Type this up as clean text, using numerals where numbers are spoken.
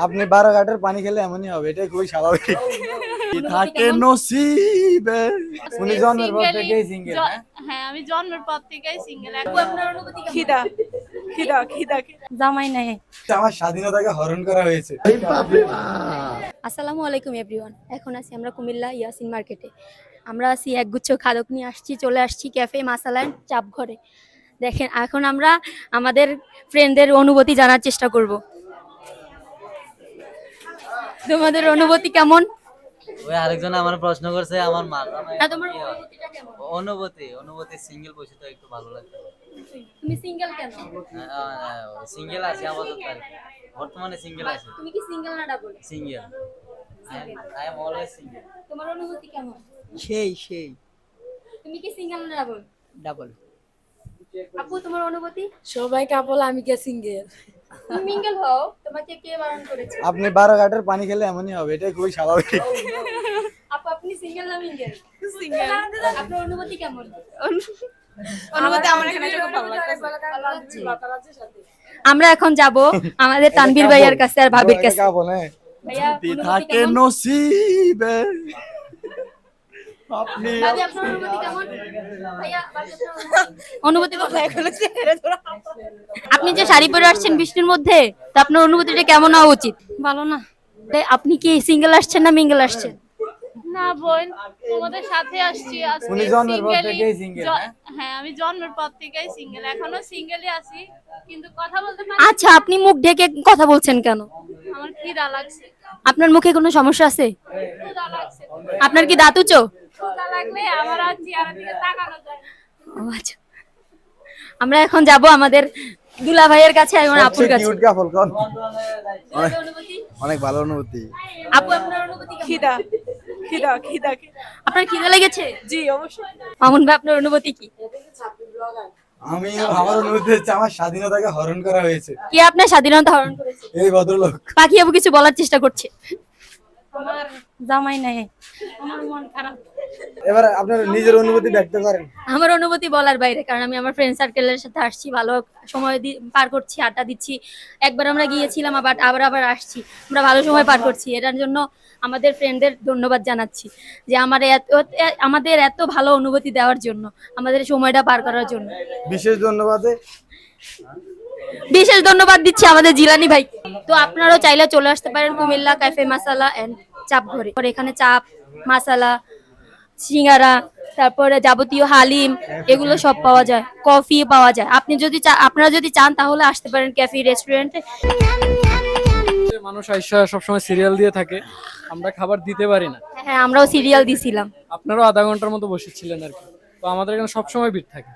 আপনি 12 ঘাটের পানি খেলে এমনই হবে, এটাই খুবই স্বাভাবিক। কি থাকে নসিবে। উনি জন্মের পর থেকেই সিঙ্গেল। হ্যাঁ, আমি জন্মের পর থেকেই সিঙ্গেল। আপনার অনুভূতি কেমন? খিদা খিদা খিদা জামাই নাই। আমার স্বাধীনতাকে হরণ করা হয়েছে। আসসালামু আলাইকুম এভরিওয়ান। এখন আছি আমরা কুমিল্লা ইয়াসিন মার্কেটে। আমরা আছি একগুচ্ছ খাদক নিয়ে চলে আসছি ক্যাফে মাসালা অ্যান্ড চাপ ঘরে। দেখেন এখন আমরা আমাদের ফ্রেন্ডদের অনুভূতি জানার চেষ্টা করব। তোমাদের অনুভূতি কেমন? ওই আরেকজন আমার প্রশ্ন করছে আমার মাথা নাই। তোমার অনুভূতিটা কেমন? অনুভূতি সিঙ্গেল বসে তো একটু ভালো লাগে। তুমি সিঙ্গেল কেন? সিঙ্গেল আছি আপাতত আর কি। বর্তমানে সিঙ্গেল আছি। তুমি কি সিঙ্গেল না double? Single. I am always single. তোমার অনুভূতি কেমন? সেই তুমি কি সিঙ্গেল না ডাবল? ডাবল। আপু তোমার অনুভূতি? সবাই কাপল, আমি কে সিঙ্গেল। তুমি মিঙ্গেল হও, তোমাকে কে বারণ করেছে? আপনি 12 ঘাটের পানি খেলে এমনই হবে, এটাই খুবই স্বাভাবিক। আপু আপনি সিঙ্গেল না মিঙ্গেল? সিঙ্গেল। আপনার অনুভূতি কেমন? অনুভূতি আমার এখানে খুব ভালো লাগছে। আমরা এখন যাব আমাদের তানভীর ভাইয়ার কাছে আর ভাবির কাছে। ভাইয়া কি অনুভূতি থাকে কেমন? নসিবে। আপনি ভাবি আপনার অনুভূতি কেমন? ভাইয়া ভাবি আপনার অনুভূতি বলেন। আপনি যে শাড়ি পরে আসছেন বৃষ্টির মধ্যে, তো আপনার অনুভূতিটা কেমন হওয়া উচিত? ভালো না। আপনি কি সিঙ্গেল আসছেন না মিঙ্গেল আসছেন? না বোন, তোমাদের সাথে আসছি আজকে। উনি জন্মের পর singly- থেকেই single, হ্যাঁ? হ্যাঁ, আমি জন্মের পর থেকেই সিঙ্গেল। এখনো সিঙ্গেলই আছি, কিন্তু কথা বলতে পারি। আচ্ছা, আপনি মুখ ঢেকে কথা বলছেন কেন? আমার খিদা লাগছে। আপনার মুখে কোনো সমস্যা আছে? ক্ষুধা লাগছে। আপনার কি দাঁত উঁচু? ক্ষুধা লাগলে আমার আর চেহারার দিকে তাকানো যায় না। ও আচ্ছা, আমরা এখন যাব আমাদের দুলা ভাইয়ের কাছে এবং আপুর কাছে। কিউট কাপল কোন? দুলাভাইয়ের অনুভূতি? অনেক ভালো অনুভূতি। আপু আপনার অনুভূতি কেমন? খিদা খিদা খিদা আপনার খিদে লেগেছে? জি অবশ্যই। মামুন ভাই আপনার অনুভূতি কি? আমার অনুভূতি হচ্ছে আমার স্বাধীনতাকে হরণ করা হয়েছে। কে আপনার স্বাধীনতা হরণ করেছে? এই ভদ্রলোক। পাখি আপু কিছু বলার চেষ্টা করছে। আমার জামাই নাই, আমার মন খারাপ। এবার আপনার নিজের অনুভূতি ব্যক্ত করেন। আমার অনুভূতি বলার বাইরে, কারণ আমি আমার ফ্রেন্ড সার্কেলের সাথে আসছি, ভালো সময় পার করছি, আড্ডা দিচ্ছি। একবার আমরা গিয়েছিলাম, আবার আসছি, আমরা ভালো সময় পার করছি। এটার জন্য আমাদের ফ্রেন্ডদের ধন্যবাদ জানাচ্ছি যে আমাদের এত ভালো অনুভূতি দেওয়ার জন্য, আমাদের সময়টা পার করার জন্য। বিশেষ ধন্যবাদ দিচ্ছি আমাদের জিলানি ভাই। তো আপনারাও চাইলে চলে আসতে পারেন কুমিল্লা ক্যাফে মাসালা এন্ড চাপ ঘরে। এখানে চাপ, মাসালা, সিঙ্গারা, তারপরে যাবতীয় হালিম, এগুলো সব পাওয়া যায়, কফি পাওয়া যায়। আপনারা যদি চান তাহলে আসতে পারেন ক্যাফে রেস্টুরেন্টে। মানুষ আইসা সবসময় সিরিয়াল দিয়ে থাকে, আমরা খাবার দিতে পারি না। হ্যাঁ, আমরাও সিরিয়াল দিছিলাম। আপনারাও আধা ঘন্টার মতো বসেছিলেন আর কি। তো আমাদের এখানে সবসময় ভিড় থাকে।